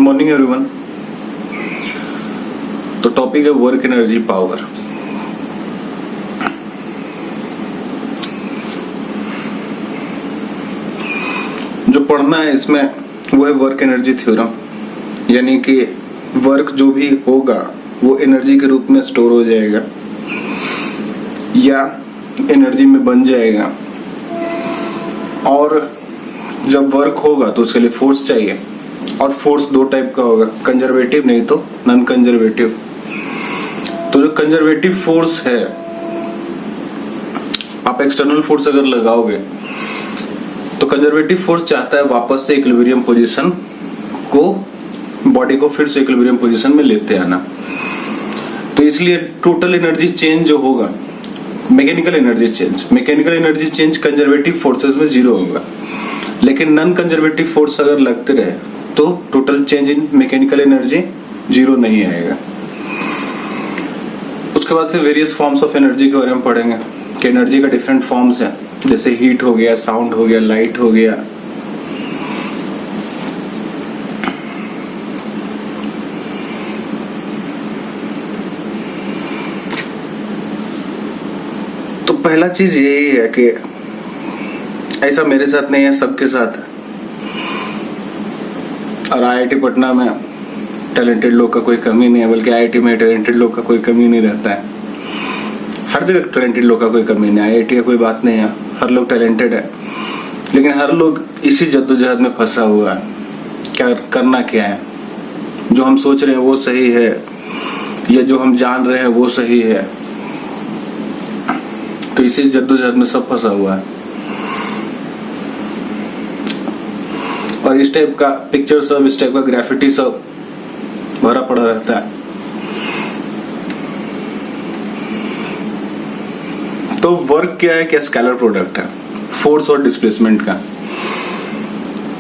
Morning everyone. तो topic है work energy power. जो पढ़ना है इसमें वो है वर्क एनर्जी थ्योरम, यानी कि वर्क जो भी होगा वो एनर्जी के रूप में स्टोर हो जाएगा या एनर्जी में बन जाएगा। और जब वर्क होगा तो उसके लिए फोर्स चाहिए, और फोर्स दो टाइप का होगा, कंजर्वेटिव नहीं तो नॉन कंजर्वेटिव। तो जो कंजर्वेटिव फोर्स है, आप एक्सटर्नल फोर्स अगर लगाओगे तो कंजर्वेटिव फोर्स चाहता है वापस से इक्विलिब्रियम पोजीशन को, बॉडी को फिर से इक्विलिब्रियम पोजीशन में लेते आना। तो इसलिए टोटल एनर्जी चेंज जो होगा, mechanical energy change conservative forces में जीरो होगा, लेकिन नॉन कंजर्वेटिव फोर्स अगर लगते रहे तो टोटल चेंज इन मैकेनिकल एनर्जी जीरो नहीं आएगा। उसके बाद फिर वेरियस फॉर्म्स ऑफ एनर्जी के बारे में पढ़ेंगे कि एनर्जी का डिफरेंट फॉर्म्स है, जैसे हीट हो गया, साउंड हो गया, लाइट हो गया। तो पहला चीज यही है कि ऐसा मेरे साथ नहीं है, सबके साथ है। और आईआईटी पटना में टैलेंटेड लोग का कोई कमी नहीं है, बल्कि आईआईटी में टैलेंटेड लोग का कोई कमी नहीं रहता है। हर जगह टैलेंटेड लोग का कोई कमी नहीं है, आईआईटी का कोई बात नहीं है, हर लोग टैलेंटेड है। लेकिन हर लोग इसी जद्दोजहद में फंसा हुआ है, क्या करना क्या है, जो हम सोच रहे हैं वो सही है या जो हम जान रहे हैं वो सही है। तो इसी जद्दोजहद में सब फंसा हुआ है। और इस टाइप का पिक्चर सब, इस टाइप का ग्राफिटी सब भरा पड़ा रहता है। तो वर्क क्या है, क्या स्केलर प्रोडक्ट है फोर्स और डिस्प्लेसमेंट का।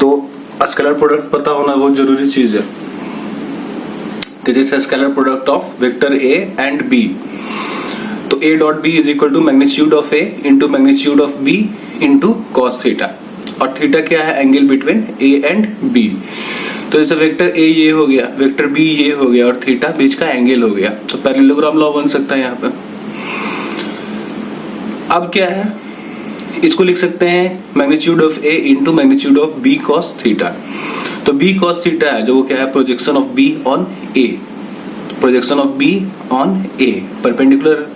तो स्केलर प्रोडक्ट पता होना बहुत जरूरी चीज है कि जैसे scalar product of vector A and B, तो A dot B is equal to magnitude of A into magnitude of B into cos theta. और थीटा क्या है, angle between A and B. तो जैसे वेक्टर ए ये हो गया, vector B ये हो गया, और थीटा बीच का एंगल हो गया। तो पैरेललोग्राम लॉ बन सकता है यहाँ पे। अब क्या है, इसको लिख सकते हैं magnitude of A into magnitude of b cos theta. तो बी कॉस थीटा है जो वो क्या है, projection of b on a, projection of b on a perpendicular,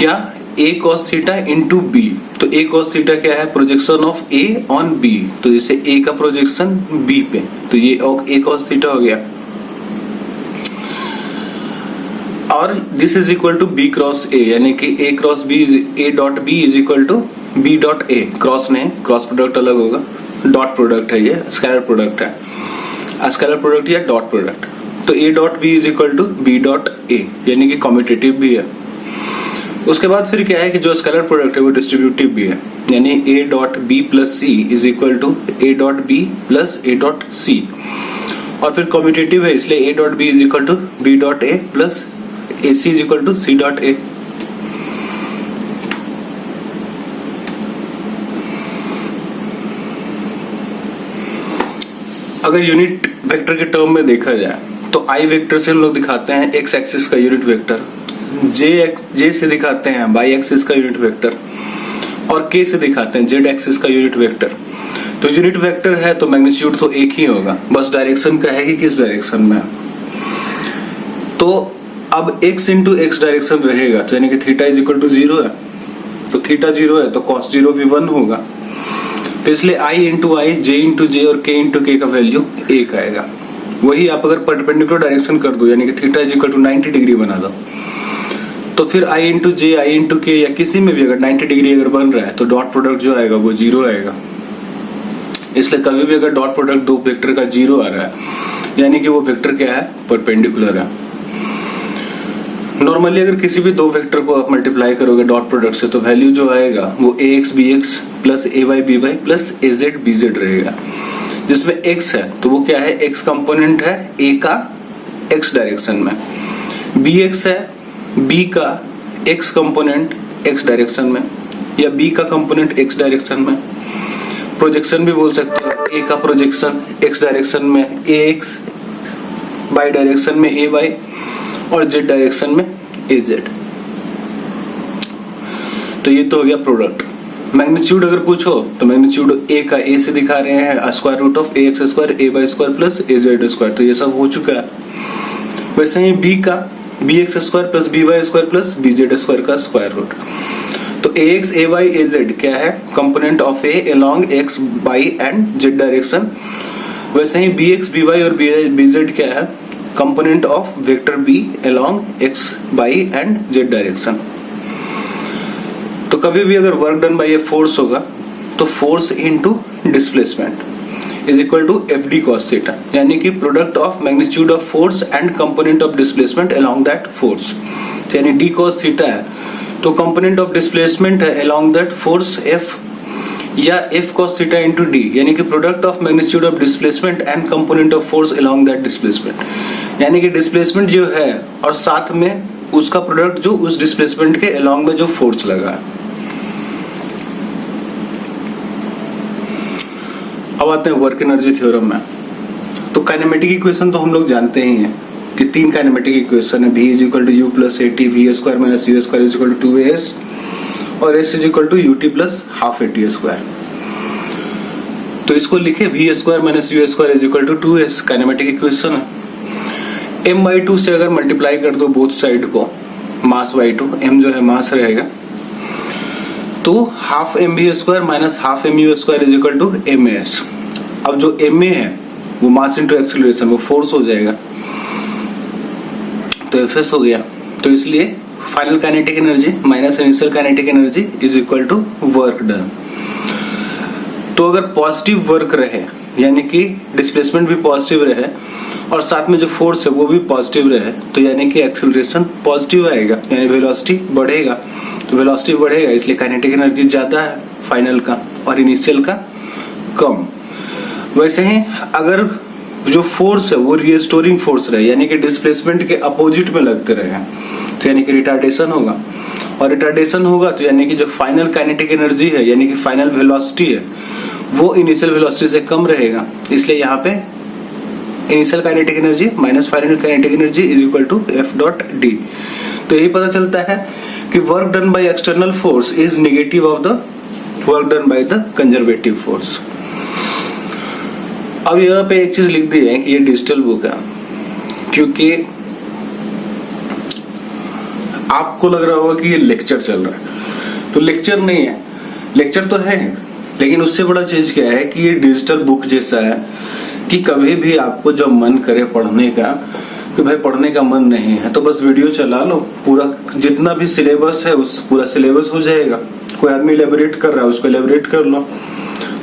या a cos theta into b. तो ए कॉस थीटा क्या है, projection of a on b. तो जैसे ए का प्रोजेक्शन बी पे, तो ये ए कॉस थीटा हो गया। और this is equal to B cross A, यानी कि A cross B, A dot B is equal to B dot A. Cross नहीं, क्रॉस प्रोडक्ट अलग होगा, डॉट प्रोडक्ट है, ये स्केलर प्रोडक्ट है, स्केलर प्रोडक्ट या डॉट प्रोडक्ट। तो A dot B is equal to B dot A, यानी कि कम्यूटेटिव भी है। उसके बाद फिर क्या है कि जो स्केलर प्रोडक्ट है वो डिस्ट्रीब्यूटिव भी है, यानी a dot b plus c is equal to a dot b plus a dot c. और फिर कम्यूटेटिव है, इसलिए a dot B is equal to B dot a plus a c is equal to c dot a. अगर unit vector के term में देखा जाए तो आई वेक्टर से हम लोग दिखाते हैं एक्स एक्सिस का यूनिट वेक्टर, जे से दिखाते हैं वाई एक्सिस का यूनिट वेक्टर, और के से दिखाते हैं जेड एक्सिस का यूनिट वेक्टर। तो यूनिट वेक्टर है तो मैग्नीट्यूड तो एक ही होगा, बस डायरेक्शन का है कि किस डायरेक्शन में। तो अब x इंटू एक्स डायरेक्शन रहेगा, तो यानी कि theta is equal to zero है। तो थीटा जीरो है तो कॉस जीरो भी 1 होगा। तो इसलिए i into I, J into J और k इंटू के का वैल्यू 1 आएगा। वही आप अगर परपेंडिकुलर डायरेक्शन कर दो, यानी कि theta is equal to 90 degree बना दो, तो फिर i into j, i into k या किसी में भी अगर 90 डिग्री अगर बन रहा है तो डॉट प्रोडक्ट जो आएगा वो जीरो आएगा। इसलिए कभी भी अगर डॉट प्रोडक्ट दो वेक्टर का जीरो आ रहा है, यानी कि वो वेक्टर क्या है, परपेंडिकुलर है। नॉर्मली अगर किसी भी दो वेक्टर को आप मल्टीप्लाई करोगे डॉट प्रोडक्ट से, तो वैल्यू जो आएगा वो ए x B x plus A Y B Y plus a Z B Z रहेगा। जिसमें x है तो वो क्या है, x कंपोनेंट है a का x डायरेक्शन में, bx है b का x कंपोनेंट x डायरेक्शन में, या b का कंपोनेंट x डायरेक्शन में। प्रोजेक्शन भी बोल सकते हैं ए का प्रोजेक्शन एक्स डायरेक्शन में ए एक्स, वाई डायरेक्शन में ए वाई और जेड डायरेक्शन में ए जेड। तो ये तो हो गया प्रोडक्ट। मैग्नीट्यूड अगर पूछो तो मैग्नीट्यूड ए का ए से दिखा रहे हैं square root of a x square a y square plus a z square, तो ये सब हो चुका है। वैसे ही बी का b x square plus b y square plus b z square का स्क्वायर रूट। तो a x a y a z क्या है, component of a along x y and z direction. वैसे ही बी एक्स बी वाई और b z क्या है, component of vector b along x y and z direction. तो कभी भी अगर work done by a force होगा तो force into displacement is equal to f d cos theta, यानी कि product of magnitude of force and component of displacement along that force, यानी d cos theta है तो कंपोनेंट ऑफ डिस्प्लेसमेंट है along that force f, या f cos theta into d, यानी कि product of magnitude of displacement and component of force along that displacement, यानी कि displacement जो है और साथ में उसका प्रोडक्ट जो उस डिस्प्लेसमेंट के अलोंग में जो फोर्स लगा है। अब आते हैं वर्क एनर्जी थ्योरम में। तो काइनेमेटिक इक्वेशन तो हम लोग जानते ही हैं कि तीन काइनेमेटिक इक्वेशन है, v is equal to u plus a t, v square minus u square is equal to 2as और s is equal to u t plus half a t square. तो इसको लिखे v square minus u square is equal to 2s, kinematic equation है। m/2 से अगर multiply कर दो both side को, मास बाई 2, m जो है मास रहेगा, तो half m v square minus half m u square is equal to m s. अब जो एम ए है वो मास इंटू एक्सीलरेशन, वो फोर्स हो जाएगा, तो एफ एस हो गया। तो इसलिए final kinetic energy minus initial kinetic energy is equal to work done. तो अगर पॉजिटिव वर्क रहे, यानी कि डिस्प्लेसमेंट भी पॉजिटिव रहे और साथ में जो फोर्स है वो भी पॉजिटिव रहे, तो यानी कि एक्सीलरेशन पॉजिटिव आएगा, यानी वेलोसिटी बढ़ेगा। तो वेलोसिटी बढ़ेगा इसलिए काइनेटिक एनर्जी ज्यादा है फाइनल का और इनिशियल का कम। वैसे ही अगर जो फोर्स है वो रिस्टोरिंग फोर्स रहे, यानी कि डिस्प्लेसमेंट के अपोजिट में लगते रहे, तो यानी कि रिटार्डेशन होगा, और रिटार्डेशन होगा तो यानी कि जो फाइनल काइनेटिक एनर्जी है, यानी कि फाइनल वेलोसिटी है, वो इनिशियल वेलोसिटी से कम रहेगा। इसलिए यहाँ पे initial kinetic energy minus final kinetic energy is equal to f dot d. तो यही पता चलता है कि work done by external force is negative of the work done by the conservative force. अब यहाँ पे एक चीज लिख दी है कि ये डिजिटल बुक है, क्योंकि आपको लग रहा होगा कि ये लेक्चर चल रहा है, तो लेक्चर नहीं है, लेक्चर तो है, लेकिन उससे बड़ा चीज क्या है कि ये डिजिटल बुक जैसा है कि कभी भी आपको जब मन करे पढ़ने का, कि भाई पढ़ने का मन नहीं है तो बस वीडियो चला लो, पूरा जितना भी सिलेबस है उस पूरा सिलेबस हो जाएगा। कोई आदमी इलेबोरेट कर रहा है उसको इलेबोरेट कर लो,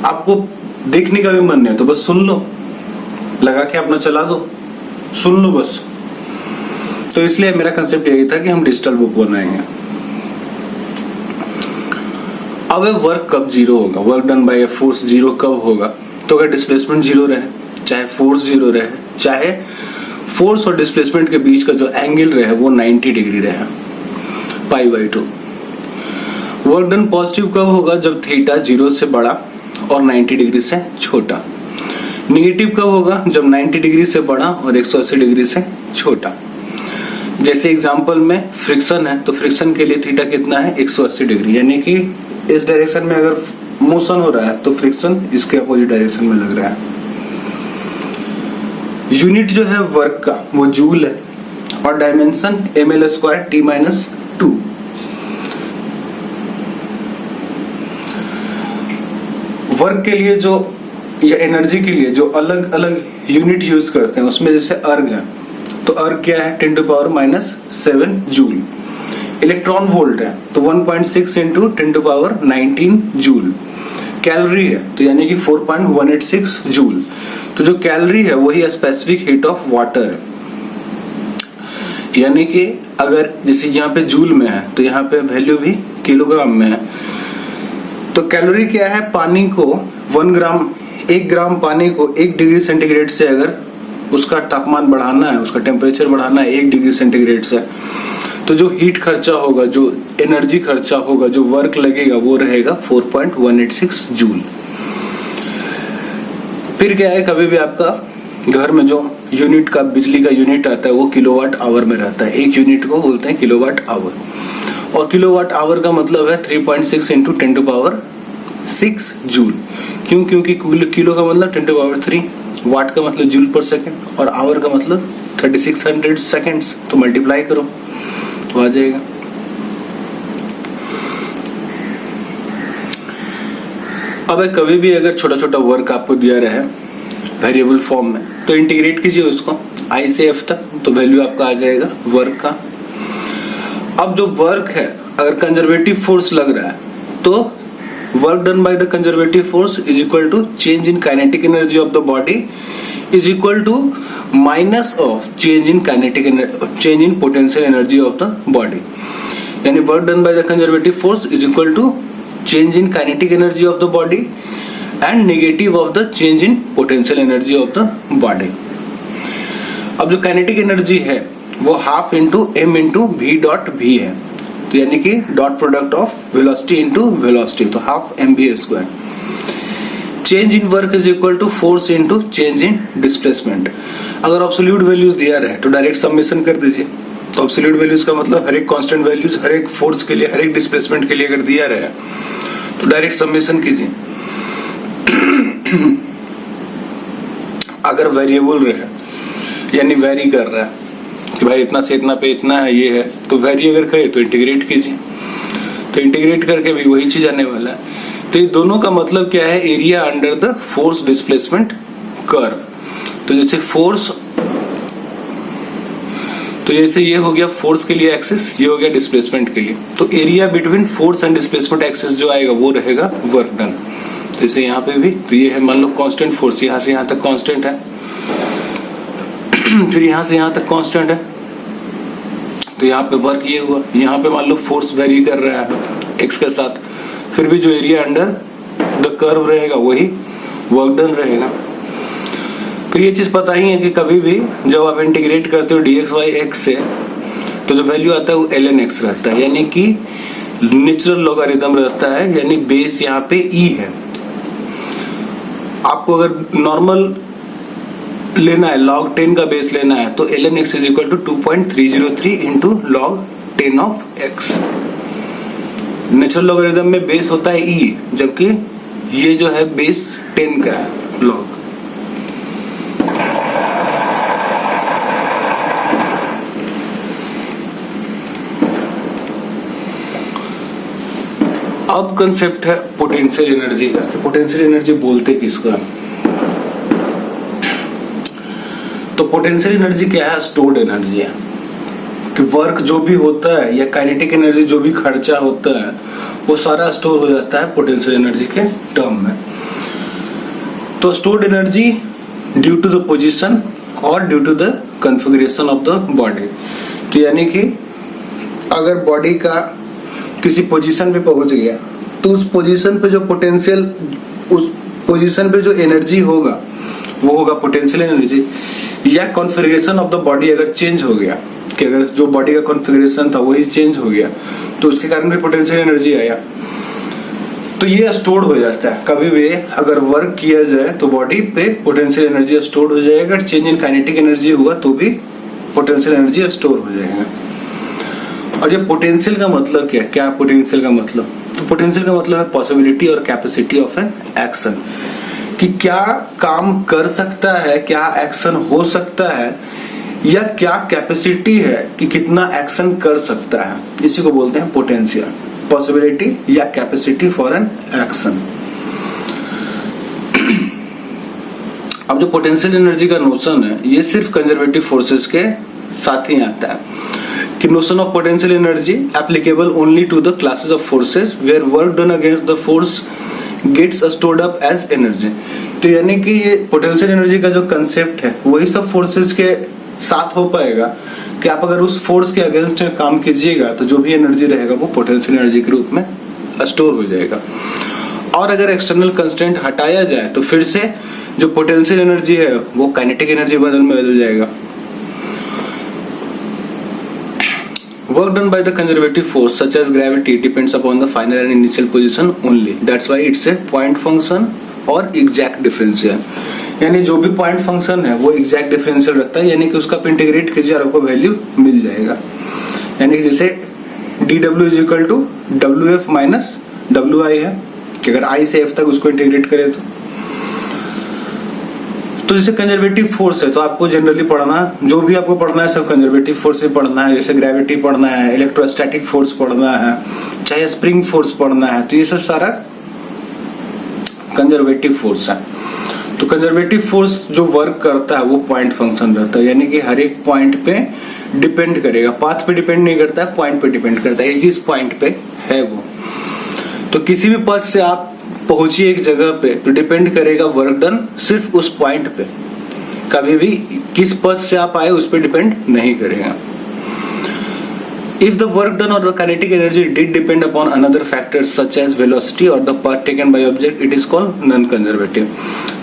आपको देखने का भी मन नहीं है तो बस सुन लो, लगा के अपना चला दो, सुन लो बस। तो इसलिए मेरा कंसेप्ट यही था कि हम डिजिटल बुक बनाएंगे। अब वर्क कब जीरो होगा, work done by a force zero कब होगा? तो अगर डिस्प्लेसमेंट जीरो रहे, चाहे फोर्स जीरो रहे, चाहे फोर्स और डिस्प्लेसमेंट के बीच का जो एंगल रहे वो 90 डिग्री रहे, pi by 2। Work done positive कब होगा? जब थीटा 0 से बड़ा और 90 डिग्री से छोटा। नेगेटिव कब होगा? जब 90 डिग्री से बड़ा और 180 डिग्री से छोटा। जैसे एग्जांपल में फ्रिक्शन है, तो फ्रिक्शन के लिए थीटा कितना है? 180 डिग्री, यानी कि इस डायरेक्शन में अगर मोशन हो रहा है तो फ्रिक्शन इसके अपोजिट डायरेक्शन में लग रहा है। यूनिट जो है वर्क का वो जूल है और डायमेंशन ml² t-2। वर्क के लिए जो या एनर्जी के लिए जो अलग अलग यूनिट यूज करते हैं उसमें जैसे अर्ग है, तो अर्ग क्या है? 10⁻⁷ जूल। इलेक्ट्रॉन वोल्ट है तो 1.6 इंटू 10⁻⁹ जूल। कैलोरी है तो यानी कि 4.186 जूल। तो जो कैलोरी है वही स्पेसिफिक हीट ऑफ वाटर है, यानी कि अगर जैसे यहाँ पे जूल में है तो यहाँ पे वैल्यू भी किलोग्राम में है। तो कैलोरी क्या है? पानी को 1 ग्राम पानी को 1 डिग्री सेंटीग्रेड से अगर उसका तापमान बढ़ाना है, उसका टेम्परेचर बढ़ाना है 1 डिग्री सेंटीग्रेड से, तो जो हीट खर्चा होगा, जो एनर्जी खर्चा होगा, जो वर्क लगेगा वो रहेगा 4.186 जूल। फिर क्या है, कभी भी आपका घर में जो यूनिट का बिजली का यूनिट आता है वो किलोवाट आवर में रहता है। एक यूनिट को बोलते हैं किलोवाट आवर, और किलोवाट आवर का मतलब है 3.6 इंटू 10⁶ जूल। क्यों? क्योंकि किलो का मतलब 10⁻3, वाट का मतलब जूल पर सेकंड, और आवर का मतलब 3600 सेकंड्स। तो मल्टीप्लाई करो तो आ जाएगा। अब कभी भी अगर छोटा छोटा वर्क आपको दिया रहे वेरिएबल फॉर्म में, तो इंटीग्रेट कीजिए उसको I से F तक, तो वैल्यू आपका आ जाएगा वर्क का। अब जो वर्क है, अगर कंजर्वेटिव फोर्स लग रहा है तो work done by the conservative force is equal to change in kinetic energy of the body is equal to minus of change in potential energy of the body. यानी work done by the conservative force is equal to change in kinetic energy of the body and negative of the change in potential energy of the body. अब जो kinetic energy है वो half into m into v dot v है, तो यानी कि dot product of velocity into velocity, तो half mv²। Change in work is equal to force into change in displacement. अगर एब्सोल्यूट वैल्यूज दिया रहे तो डायरेक्ट समेशन कर दीजिए। तो एब्सोल्यूट वैल्यूज का मतलब हर एक कांस्टेंट वैल्यूज हर एक फोर्स के लिए, हर एक डिस्प्लेसमेंट के लिए अगर दिया रहे तो डायरेक्ट समेशन कीजिए। अगर वेरिएबल रहे यानी वेरी कर रहा है कि भाई इतना से इतना पे इतना है, ये है, तो वेरी अगर करे तो इंटीग्रेट कीजिए। तो इंटीग्रेट करके भी वही चीज आने वाला है। तो ये दोनों का मतलब क्या है, area under the force displacement curve. तो जैसे फोर्स, तो जैसे ये हो गया फोर्स के लिए एक्सिस, ये हो गया डिस्प्लेसमेंट के लिए। तो area between force and displacement axis जो आएगा वो रहेगा वर्क डन। तो जैसे यहाँ पे भी, तो ये है मान लो कांस्टेंट फोर्स, यहाँ से यहाँ तक कांस्टेंट है, फिर यहाँ से यहाँ तक कांस्टेंट है, तो यहाँ पे वर्क ये हुआ। यहाँ पे मान लो फोर्स वेरी कर रहा है एक्स के साथ, फिर भी जो एरिया अंडर द कर्व रहेगा वही वर्क डन रहेगा। फिर ये चीज पता ही है कि कभी भी जब आप इंटीग्रेट करते हो dx by x से, तो जो वैल्यू आता है वो ln x रहता है, यानी कि नेचुरल लॉगरिथम रहता है, यानी बेस यहाँ पे e है। आपको अगर नॉर्मल लेना है, log 10 का बेस लेना है, तो ln x is equal to 2.303 into log 10 of x। Natural logarithm में बेस होता है e, जबकि ये जो है बेस 10 का है log। अब कंसेप्ट है पोटेंशियल एनर्जी का। पोटेंशियल एनर्जी बोलते किसका? तो पोटेंशियल एनर्जी क्या है? स्टोर्ड एनर्जी है। कि वर्क जो भी होता है या काइनेटिक एनर्जी जो भी खर्चा होता है वो सारा स्टोर हो जाता है पोटेंशियल एनर्जी के टर्म में। तो stored energy due to the position और due to the configuration of the body. तो यानी कि अगर बॉडी का किसी पोजीशन पे पहुंच गया तो उस पोजीशन पे जो पोटेंशियल, उस पोजीशन पे जो एनर्जी होगा वो होगा पोटेंशियल एनर्जी। या कॉन्फ़िगरेशन ऑफ द बॉडी अगर चेंज हो गया, कि अगर जो बॉडी का कॉन्फ़िगरेशन था वही चेंज हो गया, तो उसके कारण भी पोटेंशियल एनर्जी आया। तो ये स्टोर्ड हो जाता है। कभी भी अगर वर्क किया जाए तो बॉडी पे पोटेंशियल एनर्जी स्टोर्ड हो जाएगा। अगर चेंज इन काइनेटिक एनर्जी हुआ तो भी पोटेंशियल एनर्जी स्टोर हो जाएगा। और ये पोटेंशियल का मतलब क्या? क्या पोटेंशियल का मतलब? तो पोटेंशियल का मतलब है पॉसिबिलिटी और कैपेसिटी ऑफ एन एक्शन, कि क्या काम कर सकता है, क्या एक्शन हो सकता है, या क्या कैपेसिटी है कि कितना एक्शन कर सकता है। इसी को बोलते हैं पोटेंशियल, पॉसिबिलिटी या कैपेसिटी फॉर एन एक्शन। अब जो पोटेंशियल एनर्जी का नोशन है ये सिर्फ कंजर्वेटिव फोर्सेस के साथ ही आता है। कि notion of potential energy applicable only to the classes of forces where work done against the force gets stored up as energy। तो यानी कि ये पोटेंशियल एनर्जी का जो कंसेप्ट है वही सब फोर्सेस के साथ हो पाएगा कि आप अगर उस फोर्स के अगेंस्ट काम कीजिएगा तो जो भी एनर्जी रहेगा वो पोटेंशियल एनर्जी के रूप में स्टोर हो जाएगा। और अगर एक्सटर्नल कंस्ट्रेंट हटाया जाए तो फिर से जो पोटेंशियल एनर्जी है वो काइनेटिक एनर्जी में बदल जाएगा। Work done by the conservative force such as gravity depends upon the final and initial position only. That's why it's a point function or exact differential। यानी जो भी पॉइंट फंक्शन है वो एग्जैक्ट डिफरेंशियल रखता है, यानी कि उसका आप इंटीग्रेट कीजिए और आपको वैल्यू मिल जाएगा। यानी कि जैसे dw is equal to wf minus wi है कि अगर i से f तक उसको इंटीग्रेट करें तो जैसे कंजर्वेटिव फोर्स है तो आपको जनरली पढ़ना, जो भी आपको पढ़ना है सब कंजर्वेटिव फोर्स से पढ़ना है। जैसे ग्रेविटी पढ़ना है, इलेक्ट्रोस्टैटिक फोर्स पढ़ना है, चाहे स्प्रिंग फोर्स पढ़ना है, तो ये सब सारा कंजर्वेटिव फोर्स है। तो कंजर्वेटिव फोर्स जो वर्क करता है वो पॉइंट फंक्शन रहता है, यानी कि हर एक पॉइंट पे डिपेंड करेगा, पाथ पे डिपेंड नहीं करता है, पॉइंट पे डिपेंड करता है, जिस पॉइंट पे है वो। तो किसी भी पथ से आप पहुंचिए एक जगह पे तो डिपेंड करेगा वर्क डन सिर्फ उस पॉइंट पे, कभी भी किस पथ से आप आए उस पे डिपेंड नहीं करेगा। If the work done or the kinetic energy did depend upon another factor such as velocity or the path taken by object, it is called non-conservative.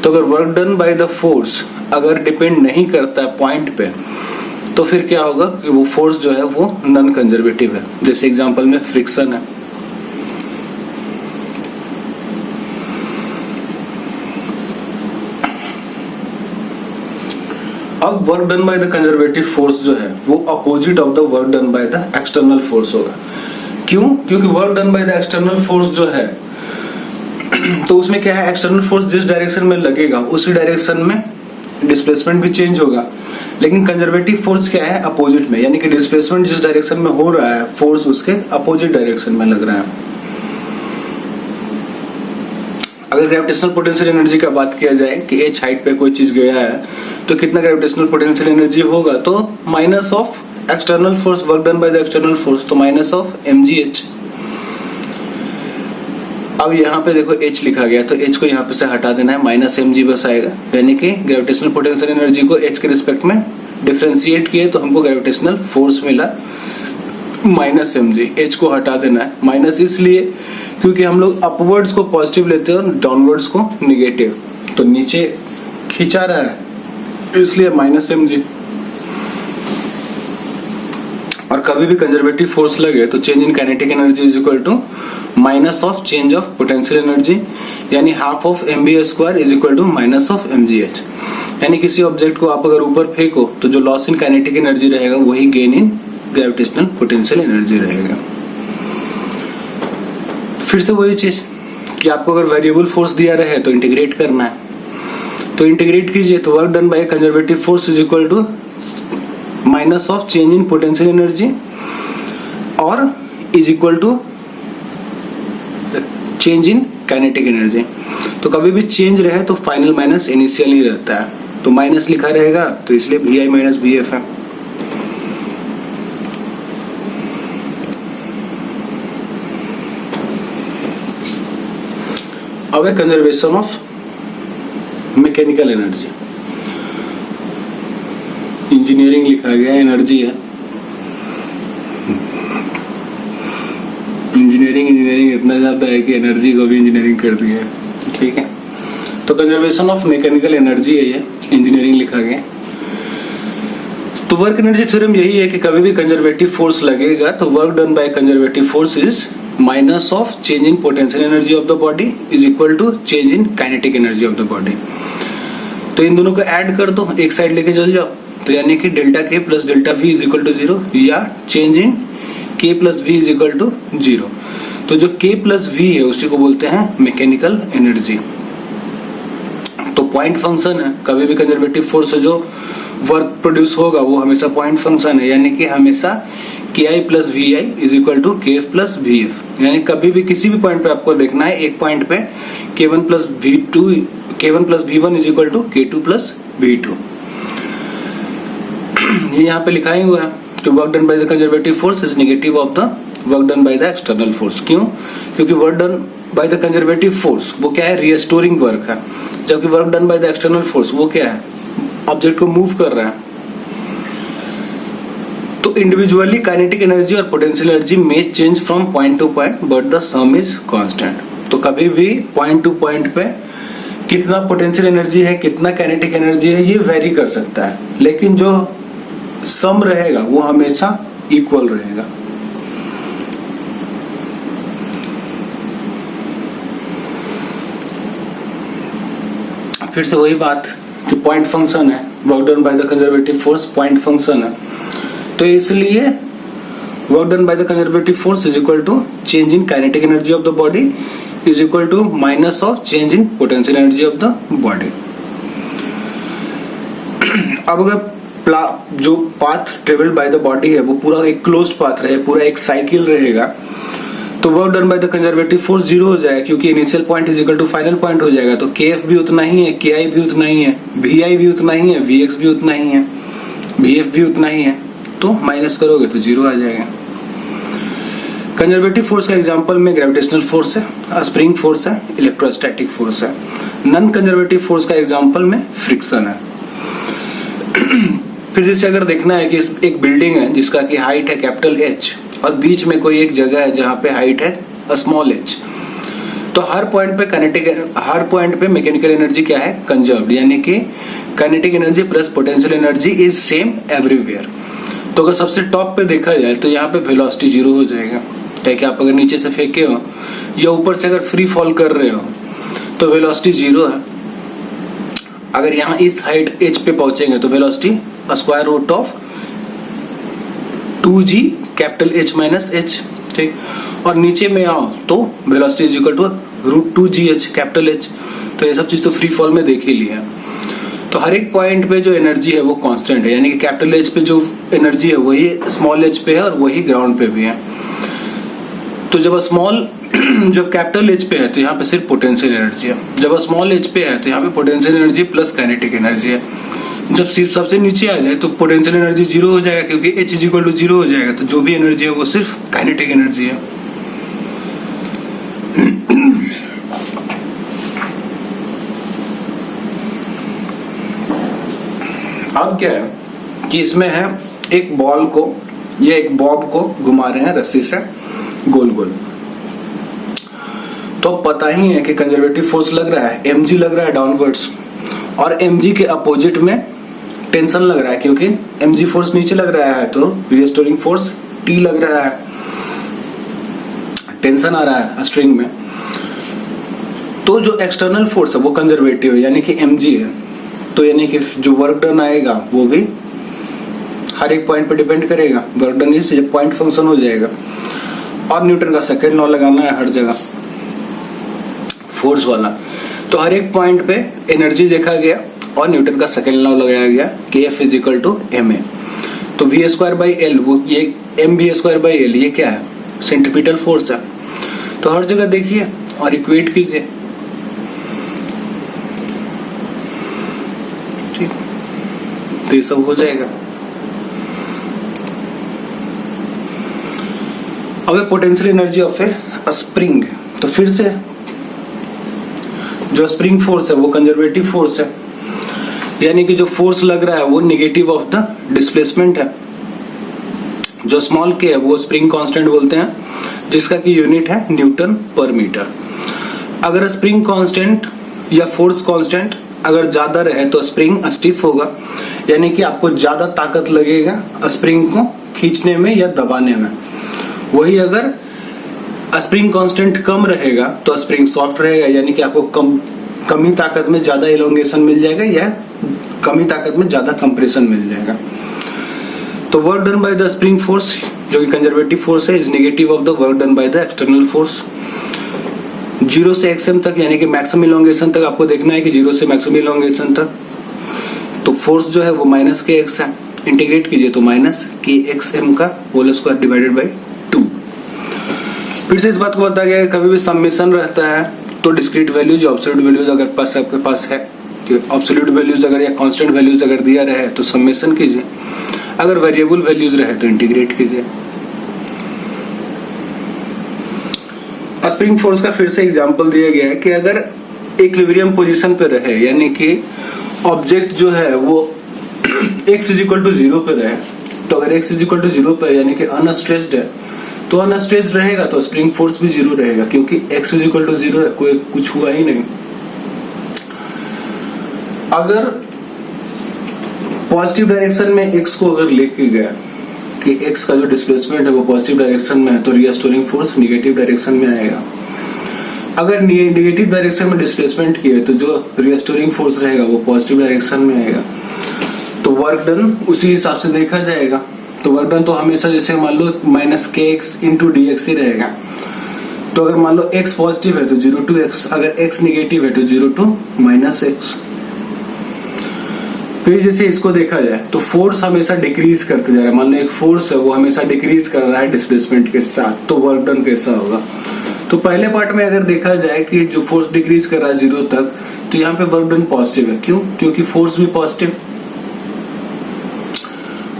तो अगर work done by the force अगर depend नहीं करता है point पे तो फिर क्या होगा कि वो फोर्स जो है वो नॉन कंजर्वेटिव है। जैसे एग्जांपल में फ्रिक्शन है। अब work done by the conservative force जो है वो opposite of the work done by the external force होगा। क्यों? क्योंकि work done by the external force जो है तो उसमें क्या है, एक्सटर्नल फोर्स जिस डायरेक्शन में लगेगा उसी डायरेक्शन में डिस्प्लेसमेंट भी चेंज होगा। लेकिन कंजर्वेटिव फोर्स क्या है, अपोजिट में, यानी कि डिस्प्लेसमेंट जिस डायरेक्शन में हो रहा है फोर्स उसके अपोजिट डायरेक्शन में लग रहा है। अगर ग्रेविटेशनल पोटेंशियल एनर्जी का बात किया जाए कि h हाइट पे कोई चीज गया है तो कितना ग्रेविटेशनल पोटेंशियल एनर्जी होगा, तो minus of external force work done by the external force, तो माइनस ऑफ mgh। अब यहाँ पे देखो h लिखा गया तो h को यहाँ पे से हटा देना है, माइनस mg बस आएगा। यानी कि ग्रेविटेशनल पोटेंशियल एनर्जी को h के रिस्पेक्ट में डिफरेंशिएट किए तो हमको ग्रेविटेशनल फोर्स मिला माइनस mg। h को हटा देना है, माइनस इसलिए क्योंकि हम लोग अपवर्ड्स को पॉजिटिव लेते हैं और डाउनवर्ड्स को निगेटिव, तो नीचे खींचा रहा है इसलिए माइनस mg। और कभी भी कंजर्वेटिव फोर्स लगे तो change in kinetic energy is equal to minus of change of potential energy, यानी half of mb square is equal to minus of mgh। यानी किसी ऑब्जेक्ट को आप अगर ऊपर फेंको तो जो लॉस इन काइनेटिक एनर्जी रहेगा वही gain in gravitational potential energy रहेगा। फिर से वही चीज कि आपको अगर वेरिएबल फोर्स दिया रहे तो इंटीग्रेट करना है, तो इंटीग्रेट कीजिए तो work done by conservative force is equal to minus of change in potential energy और is equal to change in kinetic energy. तो कभी भी चेंज रहे तो फाइनल माइनस इनिशियल ही रहता है, तो माइनस लिखा रहेगा तो इसलिए vi माइनस bf है। अब है conservation of mechanical energy. Engineering लिखा गया, एनर्जी है। इंजीनियरिंग इतना ज्यादा है कि एनर्जी को भी इंजीनियरिंग कर दी है। ठीक है, तो कंजर्वेशन ऑफ मैकेनिकल एनर्जी है ये, इंजीनियरिंग लिखा गया। तो वर्क एनर्जी थ्योरम यही है कि कभी भी कंजर्वेटिव फोर्स लगेगा तो work done by conservative force is minus of change in potential energy of the body is equal to change in kinetic energy of the body. तो इन दोनों को ऐड कर दो, एक साइड लेके चल जाओ, तो यानी कि delta K plus delta V is equal to 0 या change in K plus V is equal to 0। तो जो के प्लस वी है उसी को बोलते हैं मैकेनिकल एनर्जी। तो पॉइंट फंक्शन है, कभी भी कंजर्वेटिव फोर्स से जो वर्क प्रोड्यूस होगा वो हमेशा पॉइंट फंक्शन है, यानी कि हमेशा ki plus vi is equal to kf plus vf। यानी कभी भी किसी भी पॉइंट पे आपको देखना है, एक पॉइंट पे k1 plus v1 is equal to k2 plus v2। ये यहाँ पे लिखा ही हुआ है कि work done by the conservative force is negative of the work done by the external force. क्यों? क्योंकि work done by the conservative force वो क्या है, रिस्टोरिंग वर्क है, जबकि work done by the external force वो क्या है, ऑब्जेक्ट को मूव कर रहा है। तो इंडिविजुअली काइनेटिक एनर्जी और पोटेंशियल एनर्जी में change from point two point but the some is constant. तो कभी भी पॉइंट टू पॉइंट पे कितना पोटेंशियल एनर्जी है, कितना काइनेटिक एनर्जी है, ये वेरी कर सकता है, लेकिन जो सम रहेगा वो हमेशा इक्वल रहेगा। फिर से वही बात जो पॉइंट फंक्शन है, work done by the conservative force point function है, तो इसलिए work done by the conservative force is equal to change in kinetic energy of the body is equal to minus of change in potential energy of the body. अब अगर जो path travelled by the body है वो पूरा एक closed path रहे, पूरा एक साइकिल रहेगा, तो work done by the conservative force zero हो जाएगा, क्योंकि initial point is equal to final point हो जाएगा। तो KF भी उतना ही है, KI भी उतना ही है, VI भी उतना ही है, VX भी उतना ही है, VF भी उतना ही है, तो माइनस करोगे तो जीरो आ जाएगा। कंजर्वेटिव फोर्स का एग्जांपल में ग्रेविटेशनल फोर्स है, स्प्रिंग फोर्स है, इलेक्ट्रोस्टैटिक फोर्स है। नॉन कंजर्वेटिव फोर्स का एग्जांपल में फ्रिक्शन है। फिर जैसे अगर देखना है कि एक बिल्डिंग है जिसका की हाइट है कैपिटल H और बीच में कोई एक जगह है जहां पे हाइट है स्मॉल h, तो हर पॉइंट पे मैकेनिकल एनर्जी क्या है, कंजर्व्ड, यानी कि kinetic energy plus potential energy is same everywhere. तो अगर सबसे टॉप पे देखा जाए तो यहाँ पे वेलोसिटी जीरो हो जाएगा, ताकि आप अगर नीचे से फेंके हो या ऊपर से अगर फ्री फॉल कर रहे हो तो वेलोसिटी जीरो है। अगर यहाँ इस हाइट h पे पहुंचेंगे तो velocity square root of 2g capital H minus H, ठीक। और नीचे में आओ तो velocity is equal to root 2gh capital H। तो ये सब चीज तो फ्री फॉल में देख ही लिया। तो हर एक पॉइंट पे जो एनर्जी है वो कांस्टेंट है, यानी कि कैपिटल H पे जो एनर्जी है वही स्मॉल h पे है और वही ग्राउंड पे भी है। तो जब जब कैपिटल H पे है तो यहाँ पे सिर्फ पोटेंशियल एनर्जी है, जब स्मॉल h पे है तो यहाँ पे potential energy plus kinetic energy है। जब सिर्फ सबसे नीचे आ जाए तो पोटेंशियल एनर्जी जीरो हो जाएगा, क्योंकि H is equal to zero हो जाएगा, तो जो भी एनर्जी है वो सिर्फ काइनेटिक एनर्जी है। अब क्या है कि इसमें है एक बॉल को या एक बॉब को घुमा रहे हैं रस्सी से गोल गोल, तो पता ही है कि कंजर्वेटिव फोर्स लग रहा है, mg लग रहा है डाउनवर्ड्स, और mg के अपोजिट में टेंशन लग रहा है, क्योंकि mg फोर्स नीचे लग रहा है तो रीस्टोरिंग फोर्स T लग रहा है, टेंशन आ रहा है स्ट्रिंग में। तो जो एक्सटर्नल फोर्स है वो कंजर्वेटिव है, यानी कि mg है, तो यानी कि जो वर्क डन आएगा वो भी हर एक पॉइंट पे डिपेंड करेगा, work done is point function हो जाएगा। और न्यूटन का सेकंड लॉ लगाना है हर जगह फोर्स वाला, तो हर एक पॉइंट पे एनर्जी देखा गया और न्यूटन का सेकंड लॉ लगाया गया कि F is equal to ma। तो v स्क्वायर बाई एल, वो ये mv स्क्वायर बाई एल, ये क्या है, सेंट्रीपिटल फोर्स है। तो हर जगह देखिए और इक्वेट कीजिए, ठीक, तो ये सब हो जाएगा। अब potential energy of A spring, तो फिर से जो स्प्रिंग फोर्स है वो कंजर्वेटिव फोर्स है, यानी कि जो फोर्स लग रहा है वो नेगेटिव ऑफ द डिस्प्लेसमेंट है। जो स्मॉल के है वो स्प्रिंग कांस्टेंट बोलते हैं, जिसका की यूनिट है न्यूटन पर मीटर। अगर स्प्रिंग कांस्टेंट या फोर्स कांस्टेंट अगर ज्यादा रहे तो स्प्रिंग स्टिफ होगा, यानी कि आपको ज्यादा ताकत लगेगा स्प्रिंग को खींचने में या दबाने में। वही अगर स्प्रिंग कांस्टेंट कम रहेगा तो स्प्रिंग सॉफ्ट रहेगा, यानी कि आपको कमी ताकत में ज्यादा इलोंगेशन मिल जाएगा या कमी ताकत में ज्यादा कंप्रेशन मिल जाएगा। तो work done by the spring force जो कि कंजर्वेटिव फोर्स है is negative of the work done by the external force. 0 से xm तक, यानी कि मैक्सिमम इलोंगेशन तक आपको देखना है कि 0 से मैक्सिमम इलोंगेशन तक, तो फोर्स जो है वो माइनस के एक्स है, इंटीग्रेट कीजिए तो माइनस के एक्स एम का होल स्क्वायर डिवाइडेड बाई 2। फिर से इस बात को बताया गया है कभी भी समेशन रहता है तो डिस्क्रीट वैल्यूज ऑब्सोल्यूट वैल्यूज अगर पास आपके पास है कि ऑब्सोल्यूट वैल्यूज अगर या कांस्टेंट वैल्यूज अगर दिया रहे तो समेशन कीजिए, अगर वेरिएबल वैल्यूज रहे तो इंटीग्रेट कीजिए। स्प्रिंग फोर्स का फिर से एग्जांपल दिया गया है कि अगर इक्विलिब्रियम पोजीशन पे रहे, यानी कि ऑब्जेक्ट जो है वो x इज इक्वल टू 0 पे रहे, तो अगर x इज इक्वल टू 0 पे यानी कि अनस्ट्रेस्ड है तो अनस्ट्रेस्ड रहेगा तो स्प्रिंग फोर्स भी 0 रहेगा, क्योंकि x इज इक्वल टू 0 है, कोई कुछ हुआ ही नहीं। अगर पॉजिटिव डायरेक्शन में x को अगर लेके गया कि x का जो डिस्प्लेसमेंट है वो पॉजिटिव डायरेक्शन में है तो रिस्टोरिंग फोर्स नेगेटिव डायरेक्शन में आएगा। अगर नेगेटिव डायरेक्शन में डिस्प्लेसमेंट किए तो जो रिस्टोरिंग फोर्स रहेगा वो पॉजिटिव डायरेक्शन में आएगा, तो वर्क डन उसी हिसाब से देखा जाएगा। तो वर्क डन तो हमेशा जैसे मान लो माइनस के एक्स इंटू डी एक्स ही रहेगा। तो अगर मान लो x पॉजिटिव है तो 0 टू x, अगर x निगेटिव है तो 0 टू माइनस x। फिर जैसे इसको देखा जाए तो फोर्स हमेशा डिक्रीज करते जा रहा है। मान लो एक फोर्स है वो हमेशा डिक्रीज कर रहा है डिस्प्लेसमेंट के साथ, तो वर्क डन कैसा होगा? तो पहले पार्ट में अगर देखा जाए कि जो फोर्स डिक्रीज कर रहा है 0 तक, तो यहाँ पे वर्क डन पॉजिटिव है। क्यों? क्योंकि फोर्स भी पॉजिटिव,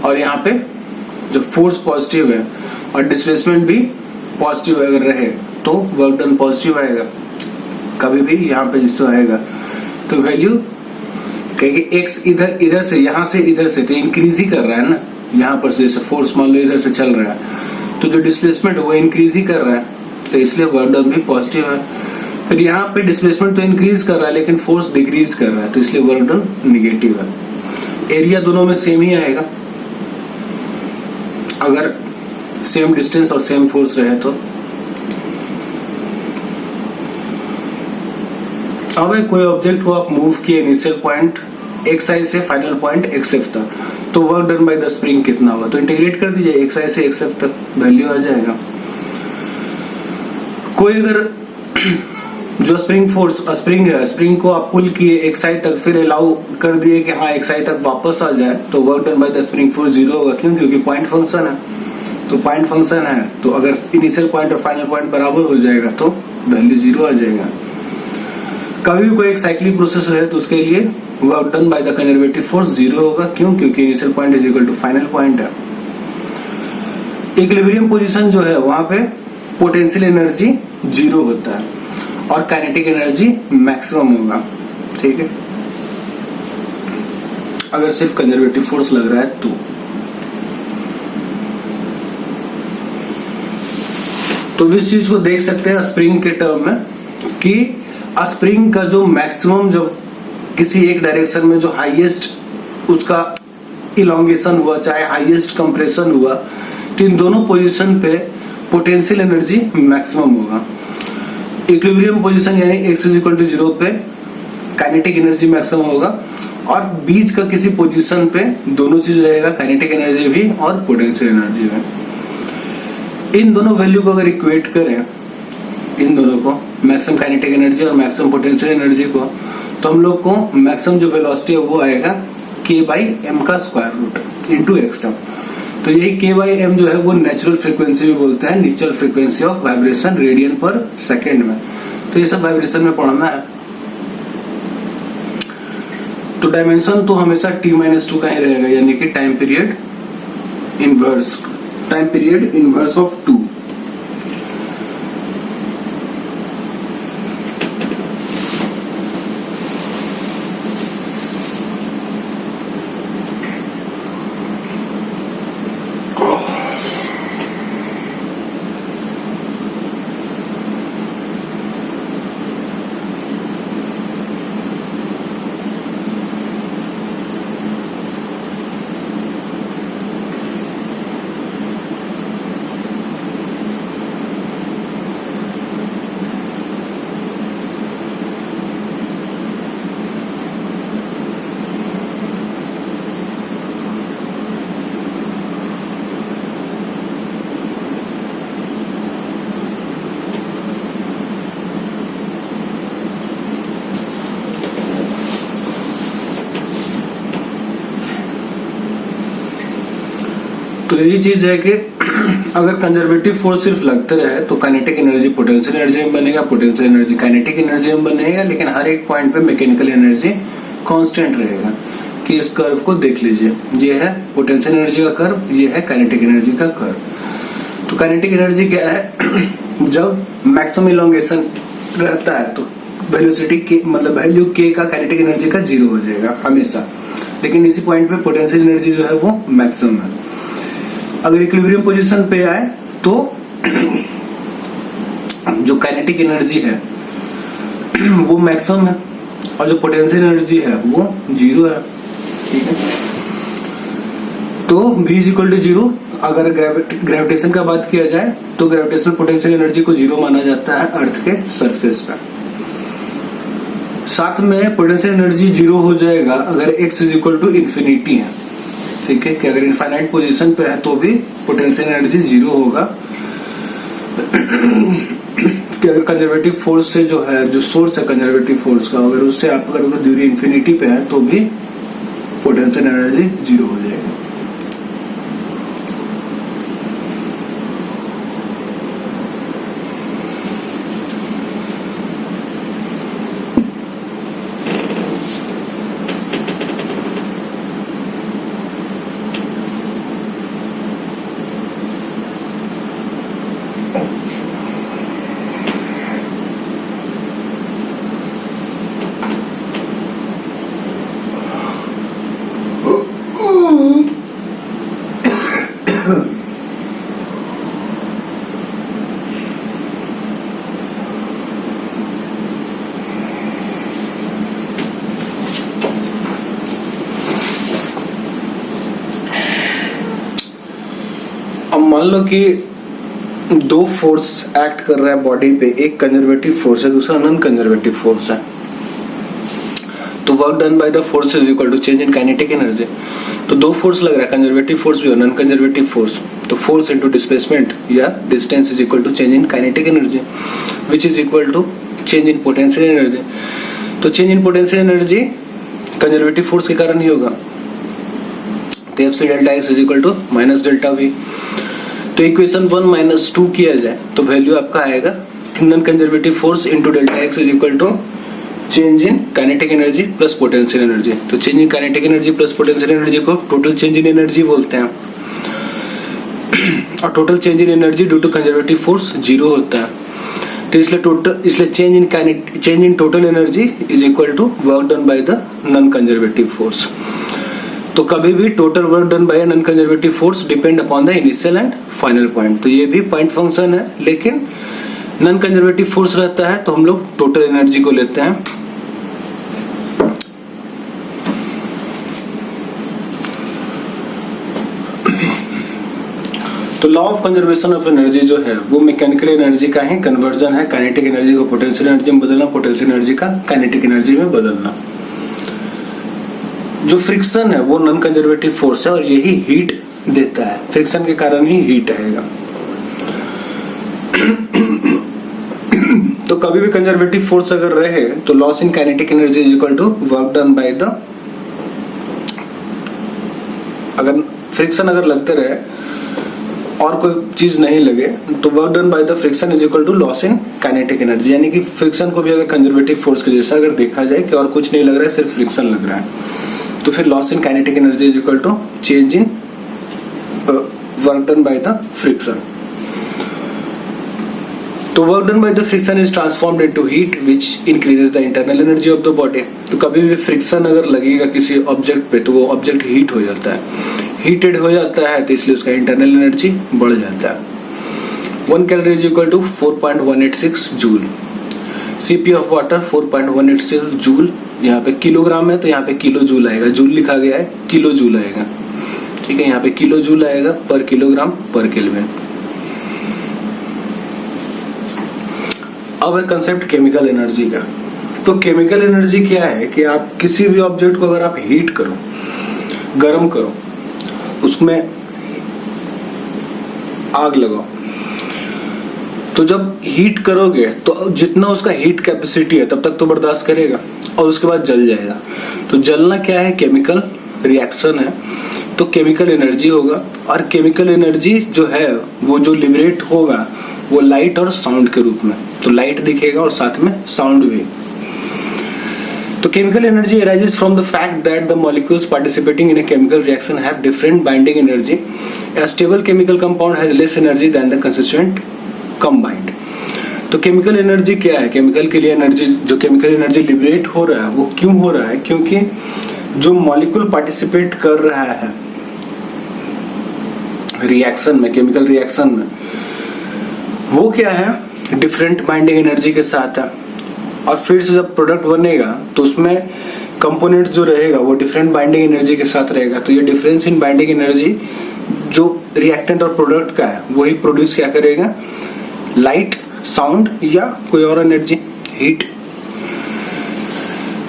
और यहाँ पे जब फोर्स पॉजिटिव है और डिस्प्लेसमेंट भी पॉजिटिव अगर रहे तो वर्क डन पॉजिटिव आएगा। कभी भी यहाँ पे जिससे आएगा तो वैल्यू कहेंगे x इधर से, यहाँ से इधर से, तो इंक्रीज ही कर रहा है ना। यहाँ पर से जैसे फोर्स मान लो इधर से चल रहा है तो जो डिस्प्लेसमेंट है वो इंक्रीज ही कर रहा है, तो इसलिए वर्क डन भी पॉजिटिव है। फिर यहाँ पे डिस्प्लेसमेंट तो इंक्रीज कर रहा है लेकिन फोर्स डिक्रीज कर रहा है, तो इसलिए वर्क डन निगेटिव है। एरिया दोनों में सेम ही आएगा अगर सेम डिस्टेंस और सेम फोर्स रहे तो। अब कोई ऑब्जेक्ट को आप मूव किए इनिशियल पॉइंट xi से फाइनल पॉइंट xf तक, तो work done by the spring कितना होगा? तो इंटीग्रेट कर दीजिए, xi से xf तक वैल्यू आ जाएगा। कोई अगर जो स्प्रिंग है, स्प्रिंग को आप पुल किए xi तक, फिर अलाउ कर दिए कि हाँ xi तक वापस आ जाए, तो work done by the spring force 0 होगा। क्यों? क्योंकि पॉइंट फंक्शन है, तो पॉइंट फंक्शन है तो अगर इनिशियल पॉइंट और फाइनल पॉइंट बराबर हो जाएगा तो वैल्यू 0 आ जाएगा। कभी भी कोई एक साइक्लिक प्रोसेस है तो उसके लिए work done by the conservative force 0 होगा। क्यों? क्योंकि initial point is equal to final point है। इक्विलिब्रियम पोजीशन जो है वहां पे पोटेंशियल एनर्जी 0 होता है और काइनेटिक एनर्जी मैक्सिमम होगा। ठीक है, अगर सिर्फ कंजर्वेटिव फोर्स लग रहा है तो इस चीज को देख सकते हैं स्प्रिंग के टर्म में कि स्प्रिंग का जो मैक्सिमम, जब किसी एक डायरेक्शन में जो हाईएस्ट उसका इलोंगेशन हुआ, चाहे हाईएस्ट कंप्रेशन हुआ, तो इन दोनों पोजीशन पे पोटेंशियल एनर्जी मैक्सिमम होगा। इक्विलिब्रियम पोजीशन यानी x इज इक्वल टू 0 पे काइनेटिक एनर्जी मैक्सिमम होगा, और बीच का किसी पोजीशन पे दोनों चीज रहेगा, काइनेटिक एनर्जी भी और पोटेंशियल एनर्जी भी। इन दोनों वैल्यू को अगर इक्वेट करें, इन दोनों को, मैक्सिमम काइनेटिक एनर्जी और मैक्सिमम पोटेंशियल एनर्जी को, तो हम लोग को मैक्सिमम जो वेलोसिटी है वो आएगा k/m का स्क्वायर रूट इंटू xm। तो यही k/m जो है वो नेचुरल फ्रीक्वेंसी भी बोलते हैं, natural frequency of vibration radian पर सेकेंड में। तो ये सब वाइब्रेशन में पढ़ना है। तो डायमेंशन तो हमेशा t-2 का ही रहेगा, यानी कि टाइम पीरियड इनवर्स ऑफ 2। तो यही चीज है कि अगर कंजर्वेटिव फोर्स सिर्फ लगते रहे तो काइनेटिक एनर्जी पोटेंशियल एनर्जी में बनेगा, पोटेंशियल एनर्जी काइनेटिक एनर्जी में बनेगा, लेकिन हर एक पॉइंट पे मैकेनिकल एनर्जी कांस्टेंट रहेगा। कि इस कर्व को देख लीजिए, ये है पोटेंशियल एनर्जी का कर्व, ये है काइनेटिक एनर्जी का कर्व। तो काइनेटिक एनर्जी क्या है? जब मैक्सिमम इलोंगेशन रहता है तो वेलोसिटी के मतलब वैल्यू k का काइनेटिक एनर्जी का 0 हो जाएगा हमेशा, लेकिन इसी पॉइंट पे पोटेंशियल एनर्जी जो है वो मैक्सिमम है। अगर इक्विलिब्रियम पोजीशन पे आए तो जो काइनेटिक एनर्जी है वो मैक्सिमम है और जो पोटेंशियल एनर्जी है वो 0 है। ठीक है, तो v इज इक्वल टू 0 अगर ग्रेविटेशन का बात किया जाए तो ग्रेविटेशनल पोटेंशियल एनर्जी को जीरो माना जाता है अर्थ के सरफेस पर। साथ में पोटेंशियल एनर्जी जीरो हो जाएगा अगर x is equal to infinity है, ठीक है, कि अगर इनफाइनाइट पोजीशन पे है तो भी पोटेंशियल एनर्जी जीरो होगा। कि अगर कंजर्वेटिव फोर्स से जो है, जो सोर्स है कंजर्वेटिव फोर्स का, अगर उससे आप अगर दूरी इन्फिनिटी पे है तो भी पोटेंशियल एनर्जी जीरो हो जाएगी। अब मान लो कि दो फोर्स एक्ट कर रहा है बॉडी पे, एक कंजर्वेटिव फोर्स है, दूसरा नॉन कंजर्वेटिव फोर्स है। तो work done by the force is equal to change in kinetic energy. तो दो फोर्स लग रहा है, कंजर्वेटिव फोर्स भी और नॉन कंजर्वेटिव फोर्स। तो फोर्स इनटू डिस्प्लेसमेंट या distance is equal to change in kinetic energy which is equal to change in potential energy. तो change in potential energy conservative force के कारण ही होगा। तो F C delta X is equal to minus delta V. तो equation 1 minus 2 किया जाए तो वैल्यू आपका आएगा non conservative force into delta X is equal to change in kinetic energy plus potential energy. तो change in kinetic energy plus potential energy को total change in energy बोलते हैं। और total change in energy due to conservative force zero होता है। तो इसलिए change in total energy is equal to work done by the non conservative force. तो कभी भी total work done by non conservative force depend upon the initial and final point. तो ये भी पॉइंट फंक्शन है, लेकिन नॉन कंजर्वेटिव फोर्स रहता है तो हम लोग टोटल एनर्जी को लेते हैं। तो law of conservation of energy जो है वो मैकेनिकल एनर्जी का ही कन्वर्जन है, काइनेटिक एनर्जी को पोटेंशियल एनर्जी में बदलना, पोटेंशियल एनर्जी का काइनेटिक एनर्जी में बदलना। जो फ्रिक्शन है वो नॉन कंजर्वेटिव फोर्स है और यही हीट देता है, फ्रिक्शन के कारण ही हीट आएगा। तो कभी भी कंजर्वेटिव फोर्स अगर रहे तो loss in kinetic energy is equal to work done by the, अगर फ्रिक्शन अगर लगते रहे और कोई चीज नहीं लगे तो work done by the friction is equal to loss in kinetic energy. यानी कि फ्रिक्शन को भी अगर कंजर्वेटिव फोर्स के जैसा अगर देखा जाए कि और कुछ नहीं लग रहा है, सिर्फ फ्रिक्शन लग रहा है, तो फिर loss in kinetic energy is equal to change in work done by the friction. तो work done by the friction is transformed into heat which increases the internal energy of the body. तो कभी भी friction अगर लगेगा किसी object पे तो वो ऑब्जेक्ट हीट हो जाता है, हीटेड हो जाता है, तो इसलिए उसका इंटरनल एनर्जी बढ़ जाता है। 1 calorie is equal to 4.186 joule. CP of water 4.186 joule. यहाँ पे किलोग्राम है तो यहाँ पे किलो जूल आएगा, जूल लिखा गया है, किलो जूल आएगा, ठीक है, यहाँ पे किलो जूल आएगा पर किलोग्राम पर केल्विन। अब है कंसेप्ट केमिकल एनर्जी का। तो केमिकल एनर्जी क्या है कि आप किसी भी ऑब्जेक्ट को अगर आप हीट करो, गर्म करो, उसमें आग लगाओ, तो जब हीट करोगे तो जितना उसका हीट कैपेसिटी है तब तक तो बर्दाश्त करेगा और उसके बाद जल जाएगा। तो जलना क्या है? केमिकल रिएक्शन है, तो केमिकल एनर्जी होगा। और केमिकल एनर्जी जो है वो जो लिबरेट होगा वो लाइट और साउंड के रूप में, तो लाइट दिखेगा और साथ में साउंड भी। तो chemical energy arises from the fact that the molecules participating in a chemical reaction have different binding energy. A stable chemical compound has less energy than the constituent combined. तो chemical energy क्या है? Chemical के लिए energy, जो chemical energy liberate हो रहा है वो क्यों हो रहा है? क्योंकि जो मॉलिक्यूल पार्टिसिपेट कर रहा है रिएक्शन में, केमिकल रिएक्शन में, वो क्या है? डिफरेंट बाइंडिंग एनर्जी के साथ है। और फिर से जब प्रोडक्ट बनेगा तो उसमें कंपोनेंट जो रहेगा वो डिफरेंट बाइंडिंग एनर्जी के साथ रहेगा। तो ये डिफरेंस इन बाइंडिंग एनर्जी जो रिएक्टेंट और प्रोडक्ट का है वही प्रोड्यूस क्या करेगा, लाइट, साउंड या कोई और एनर्जी, हीट।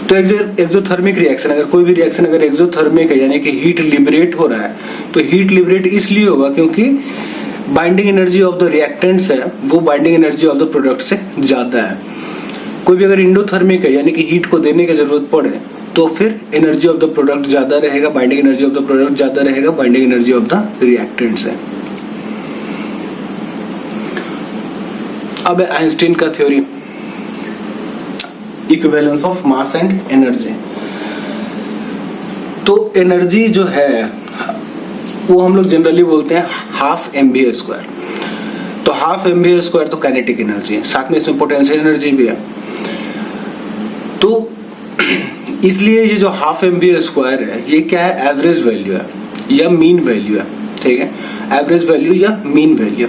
तो एक्सोथर्मिक रिएक्शन, अगर कोई भी रिएक्शन अगर एक्सोथर्मिक है यानी कि हीट लिबरेट हो रहा है, तो हीट लिबरेट इसलिए होगा क्योंकि binding energy of the reactants है वो binding energy of the product से ज्यादा है। कोई भी अगर इंडोथर्मिक है यानी कि हीट को देने की जरूरत पड़े तो फिर एनर्जी ऑफ द प्रोडक्ट ज्यादा रहेगा, binding energy of the product ज्यादा रहेगा binding energy of the reactants है। अब आइंस्टीन का theory, equivalence of mass and energy. तो एनर्जी जो है वो हम लोग जनरली बोलते हैं हाफ mv²। तो हाफ mv² तो काइनेटिक एनर्जी है, साथ में इसमें पोटेंशियल एनर्जी भी है। तो इसलिए ये जो हाफ mv² है ये क्या है, एवरेज वैल्यू है या मीन वैल्यू है, ठीक है, एवरेज वैल्यू या मीन वैल्यू।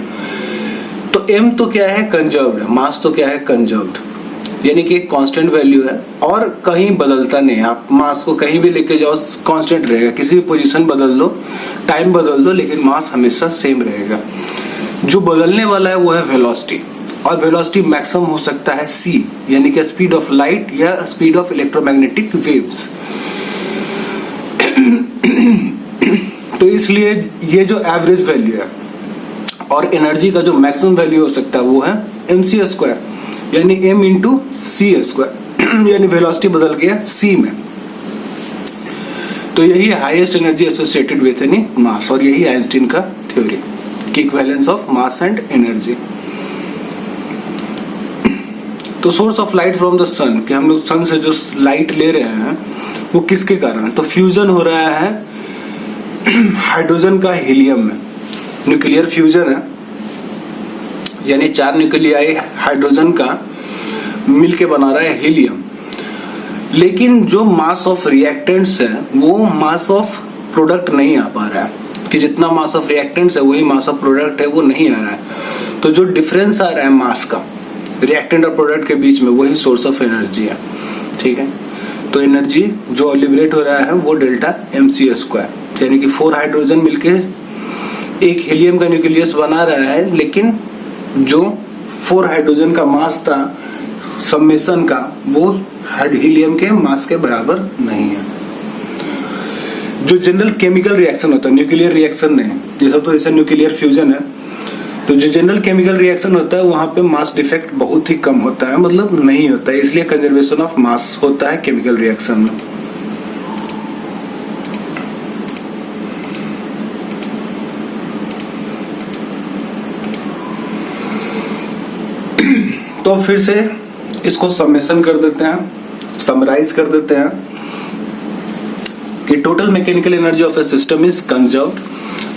तो m तो क्या है, कंजर्व्ड है, मास तो क्या है, कंजर्व्ड, यानी कि कांस्टेंट वैल्यू है और कहीं बदलता नहीं है। आप मास को कहीं भी लेके जाओ कांस्टेंट रहेगा, किसी भी पोजीशन बदल दो, टाइम बदल दो, लेकिन मास हमेशा सेम रहेगा। जो बदलने वाला है वो है वेलोसिटी, और वेलोसिटी मैक्सिमम हो सकता है c, यानी कि स्पीड ऑफ लाइट या स्पीड ऑफ इलेक्ट्रोमैग्नेटिक वेव्स। तो इसलिए ये जो एवरेज वैल्यू है और एनर्जी का जो मैक्सिमम वैल्यू हो सकता है वो है mc², यानी m इंटू c², यानी वेलोसिटी बदल गया c में। तो यही highest energy associated with any mass, और यही आइंस्टीन का थ्योरी कि equivalence of mass and energy. तो source of light from the sun, कि हम लोग सन से जो लाइट ले रहे हैं वो किसके कारण है, तो फ्यूजन हो रहा है हाइड्रोजन का हीलियम में, न्यूक्लियर फ्यूजन है, यानी 4 न्यूक्लियाई हाइड्रोजन का मिलके बना रहा है हीलियम। लेकिन जो मास ऑफ रिएक्टेंट्स है वो मास ऑफ प्रोडक्ट नहीं आ पा रहा है, कि जितना मास ऑफ रिएक्टेंट्स है वही मास ऑफ प्रोडक्ट है वो नहीं आ रहा है। तो जो डिफरेंस आ रहा है मास का रिएक्टेंट और प्रोडक्ट के बीच में वही सोर्स ऑफ एनर्जी है, ठीक है। तो एनर्जी जो लिबरेट हो रहा है वो डेल्टा mc², यानी कि 4 हाइड्रोजन मिलके एक हीलियम का न्यूक्लियस बना रहा है, लेकिन जो 4 हाइड्रोजन का मास था सम्मेशन का वो हीलियम के मास के बराबर नहीं है। जो जनरल केमिकल रिएक्शन होता है, न्यूक्लियर रिएक्शन नहीं, ये सब तो ऐसा न्यूक्लियर फ्यूजन है। तो जो जनरल केमिकल रिएक्शन होता है वहां पे मास डिफेक्ट बहुत ही कम होता है, मतलब नहीं होता है, इसलिए कंजर्वेशन ऑफ मास होता है केमिकल रिएक्शन में। तो फिर से इसको समेशन कर देते हैं, समराइज कर देते हैं कि total mechanical energy of A system is conserved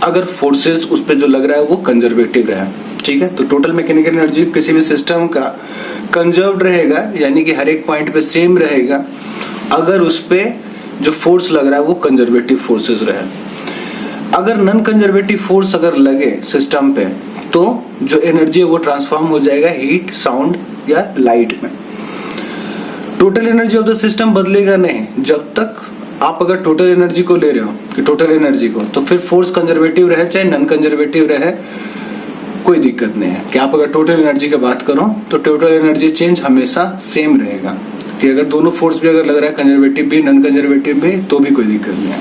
अगर फोर्सेस उस पे जो लग रहा है वो कंजर्वेटिव रहे, ठीक है। तो टोटल मैकेनिकल एनर्जी किसी भी सिस्टम का कंजर्व्ड रहेगा, यानी कि हर एक पॉइंट पे सेम रहेगा अगर उस पे जो फोर्स लग रहा है वो कंजर्वेटिव फोर्सेस रहे। अगर नॉन कंजर्वेटिव फोर्स अगर लगे सिस्टम पे तो जो एनर्जी है वो ट्रांसफॉर्म हो जाएगा हीट, साउंड या लाइट में। Total energy of the system बदलेगा नहीं जब तक आप अगर टोटल एनर्जी को ले रहे हो कि टोटल एनर्जी को, तो फिर फोर्स कंजर्वेटिव रहे चाहे नॉन कंजर्वेटिव रहे कोई दिक्कत नहीं है। कि आप अगर टोटल एनर्जी की बात करो तो टोटल एनर्जी चेंज हमेशा सेम रहेगा, कि अगर दोनों फोर्स भी अगर लग रहा है कंजर्वेटिव भी नॉन कंजर्वेटिव भी तो भी कोई दिक्कत नहीं है।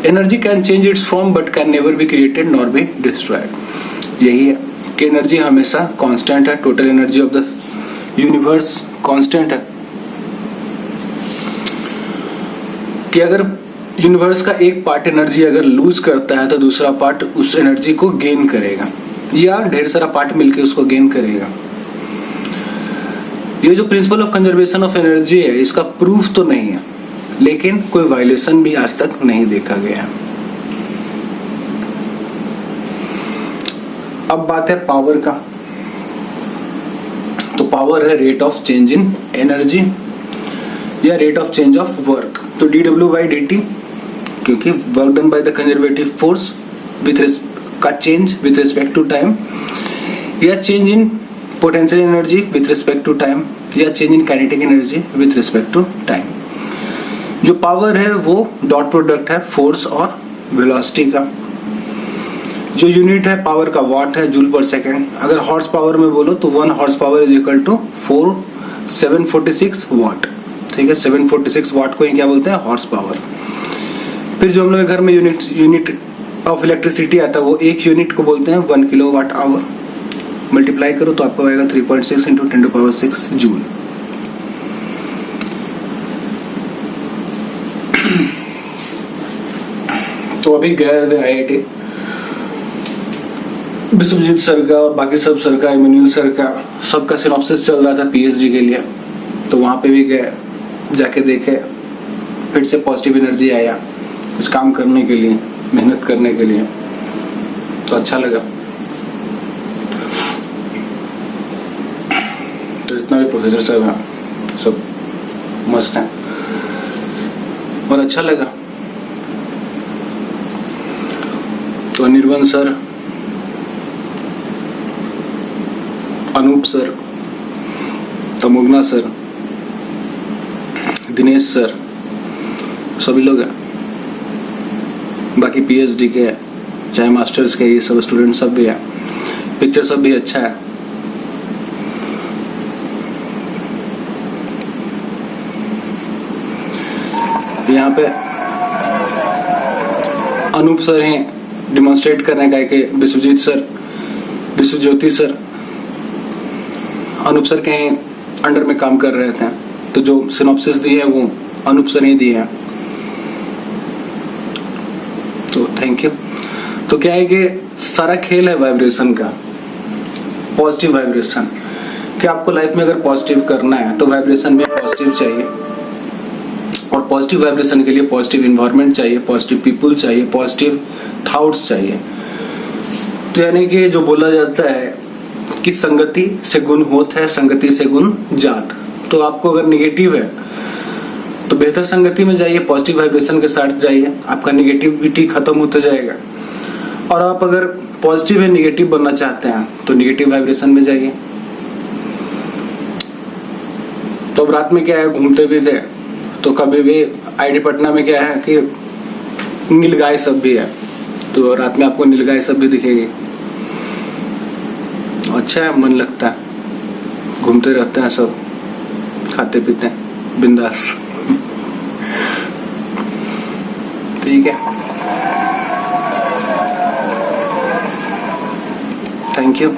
Energy can change it's form but can never be created nor be destroyed. यही है कि एनर्जी हमेशा कांस्टेंट है, total energy of the universe constant है। कि अगर यूनिवर्स का एक पार्ट एनर्जी अगर लूज करता है तो दूसरा पार्ट उस एनर्जी को गेन करेगा, या ढेर सारा पार्ट मिलकर उसको गेन करेगा। ये जो principle of conservation of energy है इसका प्रूफ तो नहीं है, लेकिन कोई वायलेशन भी आज तक नहीं देखा गया है। अब बात है पावर का। तो पावर है rate of change in energy या rate of change of work. तो dW/dt, क्योंकि work done by the conservative force with का change with respect to time, या change in potential energy with respect to time, या change in kinetic energy with respect to time. जो power है वो dot product है force और velocity का। जो यूनिट है पावर का वाट है जूल पर सेकेंड। अगर हॉर्स पावर में बोलो तो 1 horse power is equal to 746 watt. ठीक है, 746 वाट को ही क्या बोलते हैं, हॉर्स पावर। फिर जो हम लोग घर में यूनिट ऑफ इलेक्ट्रिसिटी आता है वो एक यूनिट को बोलते हैं 1 किलोवाट आवर। मल्टीप्लाई करो तो आपको आएगा 3.6 इंटू 10⁶ जूल। तो अभी गए थे IIT विश्वजीत सर का और बाकी सब सर का, इमैनुअल सर का, सबका सिनॉप्सिस चल रहा था PhD के लिए। तो वहां पे भी गए, जाके देखे, फिर से पॉजिटिव एनर्जी आया कुछ काम करने के लिए, मेहनत करने के लिए। तो अच्छा लगा। तो जितना भी प्रोफेसर साहब हैं सब मस्त हैं और अच्छा लगा। तो Nirvan sir, Anoop sir, Tamugna sir, Dinesh sir, सभी लोग हैं। बाकी PhD के चाहे मास्टर्स के, ये सब स्टूडेंट सब भी है। पिक्चर सब भी अच्छा है। यहाँ पे अनूप सर हैं डिमॉन्स्ट्रेट करने का कि Vishwajeet sir, Vishwajyoti sir Anoop sir के अंडर में काम कर रहे थे। तो जो सिनॉप्सिस दी है वो अनूप सर ने दी है। तो थैंक यू। तो क्या है कि सारा खेल है वाइब्रेशन का, पॉजिटिव वाइब्रेशन। कि आपको लाइफ में अगर पॉजिटिव करना है तो वाइब्रेशन भी पॉजिटिव चाहिए, और पॉजिटिव वाइब्रेशन के लिए पॉजिटिव इन्वायरमेंट चाहिए, पॉजिटिव पीपल चाहिए, पॉजिटिव थॉट्स चाहिए। तो यानी कि जो बोला जाता है कि संगति से गुण होत है, संगति से गुण जात। तो आपको अगर निगेटिव है तो बेहतर संगति में जाइए, पॉजिटिव वाइब्रेशन के साथ जाइए, आपका निगेटिविटी खत्म होता जाएगा। और आप अगर पॉजिटिव है निगेटिव बनना चाहते हैं तो निगेटिव वाइब्रेशन में जाइए। तो अब रात में क्या है, घूमते भी थे तो कभी भी IIT पटना में क्या है कि नीलगाय सब भी है, तो रात में आपको नीलगाय सब भी दिखेगी। अच्छा है, मन लगता है, घूमते रहते हैं सब, खाते पीते हैं बिंदास। ठीक है, थैंक यू।